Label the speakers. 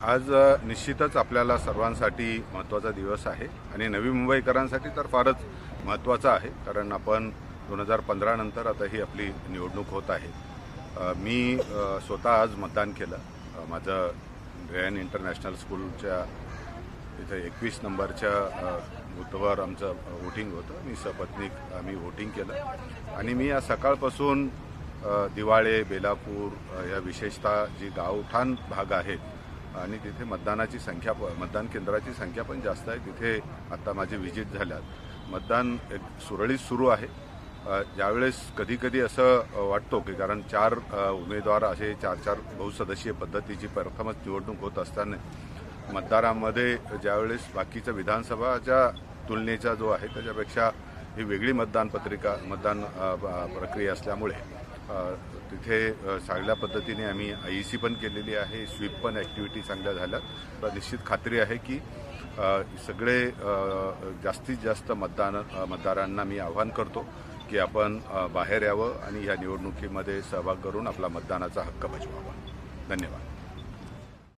Speaker 1: आज निश्चितच आपल्याला सर्वांसाठी महत्त्वाचा दिवस आहे आणि नवी मुंबईकरांसाठी तर फारच महत्त्वाचा आहे, कारण आपण 2015 नंतर आता ही आपली निवडणूक होत आहे। मी स्वतः आज मतदान केलं। माझं ग्रँड इंटरनॅशनल स्कूलच्या इथे 21 नंबरच्या बूथवर आमचं वोटिंग होतं। मी सपत्नीक आम्ही वोटिंग केलं आणि मी आज सकाळपासून दिवाळे, बेलापूर या विशेषतः जी गावठाण भाग आहेत आणि तिथे मतदान केंद्राची संख्या पण जास्त आहे, तिथे आता माझी व्हिजिट झाल्यात। मतदान एक सुरळीत सुरू आहे। ज्यावेळेस कधी असं वाटतो की कारण 4 उमेदवार असे 4 बहुसदस्यीय पद्धतीची प्रथमच निवडणूक होत असताना मतदारांमध्ये ज्यावेळेस बाकीच्या विधानसभाच्या तुलनेचा जो आहे त्याच्यापेक्षा ही वेगळी मतदान प्रक्रिया असल्यामुळे तिथे चांगल्या पद्धतीने आम्ही IEC पण केलेली आहे, स्वीप पण ॲक्टिव्हिटी चांगल्या झाल्या। तर निश्चित खात्री आहे की सगळे जास्तीत जास्त मतदारांना मी आवाहन करतो की आपण बाहेर यावं आणि या निवडणुकीमध्ये सहभाग करून आपला मतदानाचा हक्क बजवावा। धन्यवाद।